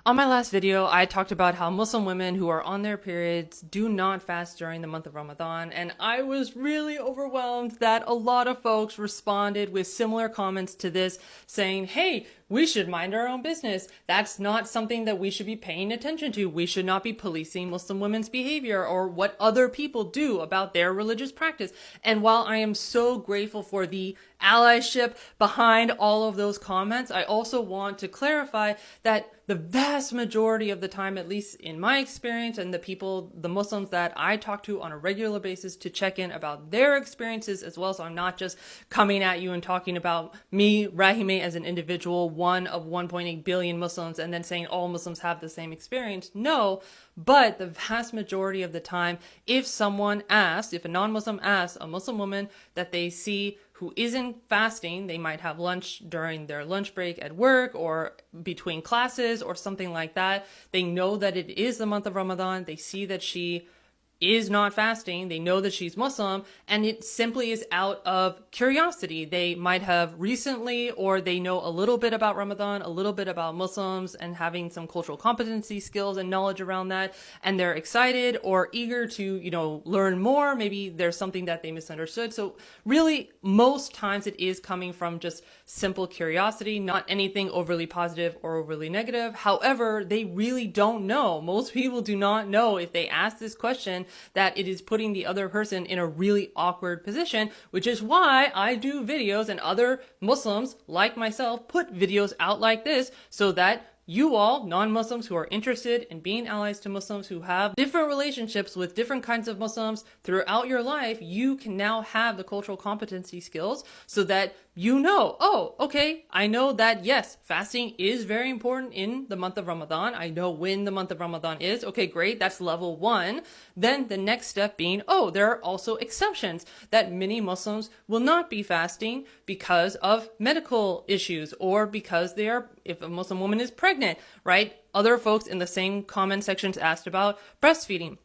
On my last video, I talked about how Muslim women who are on their periods do not fast during the month of Ramadan, and I was really overwhelmed that a lot of folks responded with similar comments to this, saying, hey, we should mind our own business. That's not something that we should be paying attention to. We should not be policing Muslim women's behavior or what other people do about their religious practice. And while I am so grateful for the allyship behind all of those comments, I also want to clarify that the vast majority of the time, at least in my experience, and the Muslims that I talk to on a regular basis to check in about their experiences as well. So I'm not just coming at you and talking about me, Rahimeh, as an individual, one of 1.8 billion Muslims, and then saying all Muslims have the same experience. No, but the vast majority of the time, if a non-Muslim asks a Muslim woman that they see who isn't fasting, they might have lunch during their lunch break at work or between classes or something like that. They know that it is the month of Ramadan. They see that she is not fasting. They know that she's Muslim, and it simply is out of curiosity. They might have recently, or they know a little bit about Ramadan, a little bit about Muslims, and having some cultural competency skills and knowledge around that, and they're excited or eager to, learn more. Maybe there's something that they misunderstood. So really, most times it is coming from just simple curiosity, not anything overly positive or overly negative. However, they really don't know. Most people do not know, if they ask this question, that it is putting the other person in a really awkward position, which is why I do videos, and other Muslims like myself put videos out like this, so that you all, non-Muslims who are interested in being allies to Muslims, who have different relationships with different kinds of Muslims throughout your life, you can now have the cultural competency skills so that oh, okay, I know that yes, fasting is very important in the month of Ramadan. I know when the month of Ramadan is. Okay, great, that's level 1. Then the next step being, there are also exceptions, that many Muslims will not be fasting because of medical issues, or because if a Muslim woman is pregnant, right? Other folks in the same comment sections asked about breastfeeding.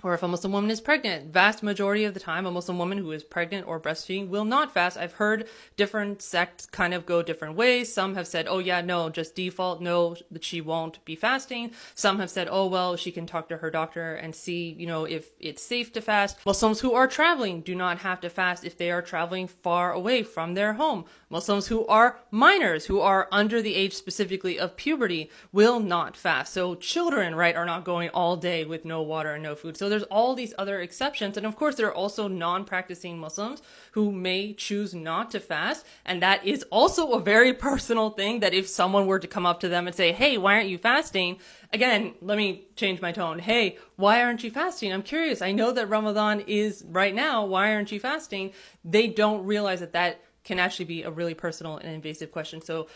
Or if a Muslim woman is pregnant, vast majority of the time, a Muslim woman who is pregnant or breastfeeding will not fast. I've heard different sects kind of go different ways. Some have said, oh yeah, no, just default, no, that she won't be fasting. Some have said, oh well, she can talk to her doctor and see, if it's safe to fast. Muslims who are traveling do not have to fast if they are traveling far away from their home. Muslims who are minors, who are under the age specifically of puberty, will not fast. So children, right, are not going all day with no water and no food. So there's all these other exceptions. And of course, there are also non-practicing Muslims who may choose not to fast. And that is also a very personal thing, that if someone were to come up to them and say, hey, why aren't you fasting? Again, let me change my tone. Hey, why aren't you fasting? I'm curious. I know that Ramadan is right now. Why aren't you fasting? They don't realize that can actually be a really personal and invasive question. So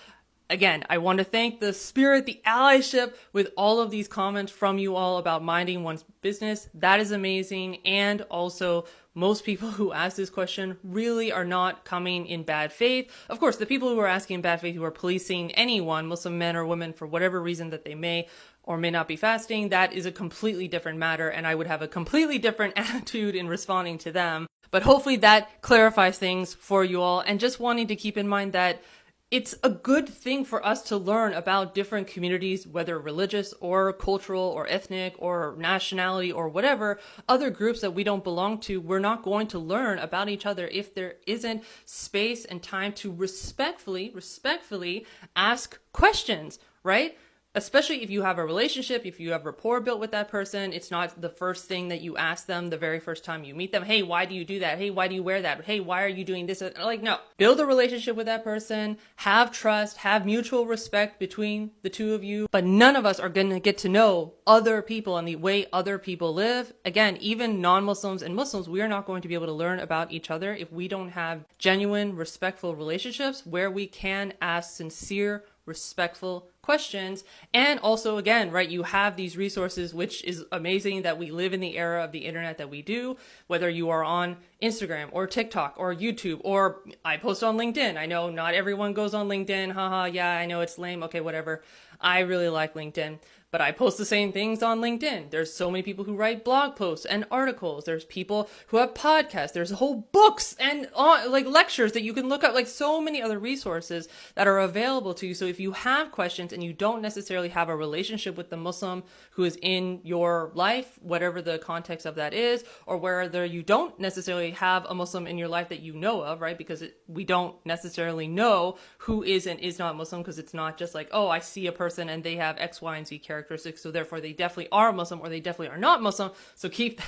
again, I want to thank the spirit, the allyship with all of these comments from you all about minding one's business. That is amazing. And also, most people who ask this question really are not coming in bad faith. Of course, the people who are asking in bad faith, who are policing anyone, Muslim men or women, for whatever reason that they may or may not be fasting, that is a completely different matter, and I would have a completely different attitude in responding to them. But hopefully that clarifies things for you all, and just wanting to keep in mind that it's a good thing for us to learn about different communities, whether religious or cultural or ethnic or nationality or whatever, other groups that we don't belong to. We're not going to learn about each other if there isn't space and time to respectfully ask questions, right? Especially if you have a relationship, if you have rapport built with that person, it's not the first thing that you ask them the very first time you meet them. Hey, why do you do that? Hey, why do you wear that? Hey, why are you doing this? Like, no. Build a relationship with that person, have trust, have mutual respect between the two of you. But none of us are going to get to know other people and the way other people live. Again, even non-Muslims and Muslims, we are not going to be able to learn about each other if we don't have genuine, respectful relationships where we can ask sincere, respectful questions. And also, again, right, you have these resources, which is amazing that we live in the era of the internet that we do, whether you are on Instagram or TikTok or YouTube, or I post on LinkedIn. I know not everyone goes on LinkedIn. Haha, yeah, I know it's lame. Okay, whatever. I really like LinkedIn. But I post the same things on LinkedIn. There's so many people who write blog posts and articles. There's people who have podcasts. There's whole books and like lectures that you can look up, like so many other resources that are available to you. So if you have questions and you don't necessarily have a relationship with the Muslim who is in your life, whatever the context of that is, or whether you don't necessarily have a Muslim in your life that you know of, right? Because we don't necessarily know who is and is not Muslim, because it's not just like, oh, I see a person and they have X, Y, and Z characteristics, so therefore they definitely are Muslim or they definitely are not Muslim. So keep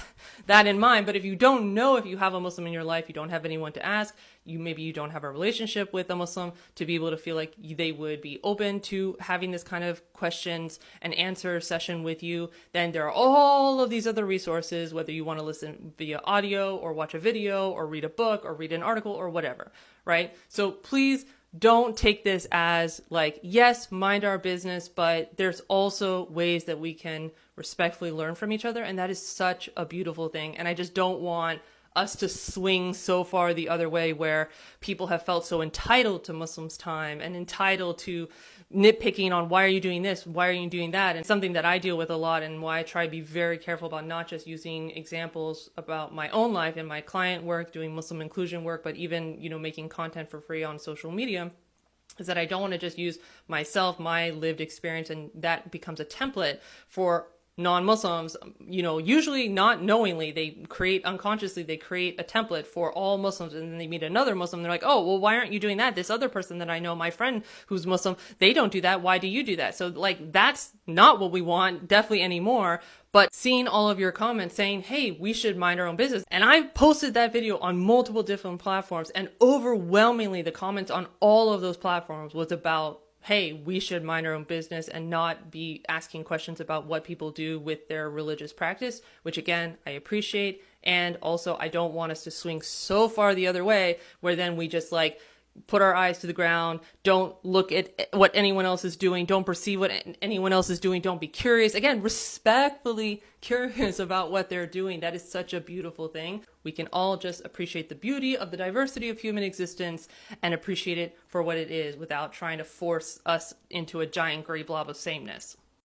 that in mind. But if you don't know if you have a Muslim in your life, you don't have anyone to ask, maybe you don't have a relationship with a Muslim to be able to feel like they would be open to having this kind of questions and answer session with you, then there are all of these other resources, whether you want to listen via audio or watch a video or read a book or read an article or whatever, right? So please don't take this as like, yes, mind our business, but there's also ways that we can respectfully learn from each other. And that is such a beautiful thing. And I just don't want us to swing so far the other way where people have felt so entitled to Muslims' time and entitled to nitpicking on why are you doing this, why are you doing that, and something that I deal with a lot, and why I try to be very careful about not just using examples about my own life and my client work, doing Muslim inclusion work, but even, making content for free on social media, is that I don't want to just use myself, my lived experience, and that becomes a template for non-Muslims, usually not knowingly, unconsciously they create a template for all Muslims, and then they meet another Muslim, they're like, oh, well, why aren't you doing that? This other person that I know, my friend who's Muslim, they don't do that. Why do you do that? So like, that's not what we want, definitely anymore. But seeing all of your comments saying, hey, we should mind our own business. And I posted that video on multiple different platforms, and overwhelmingly the comments on all of those platforms was about, hey, we should mind our own business and not be asking questions about what people do with their religious practice, which again, I appreciate. And also, I don't want us to swing so far the other way where then we just like put our eyes to the ground, don't look at what anyone else is doing, don't perceive what anyone else is doing, don't be curious. Again, respectfully curious about what they're doing. That is such a beautiful thing. We can all just appreciate the beauty of the diversity of human existence and appreciate it for what it is without trying to force us into a giant gray blob of sameness.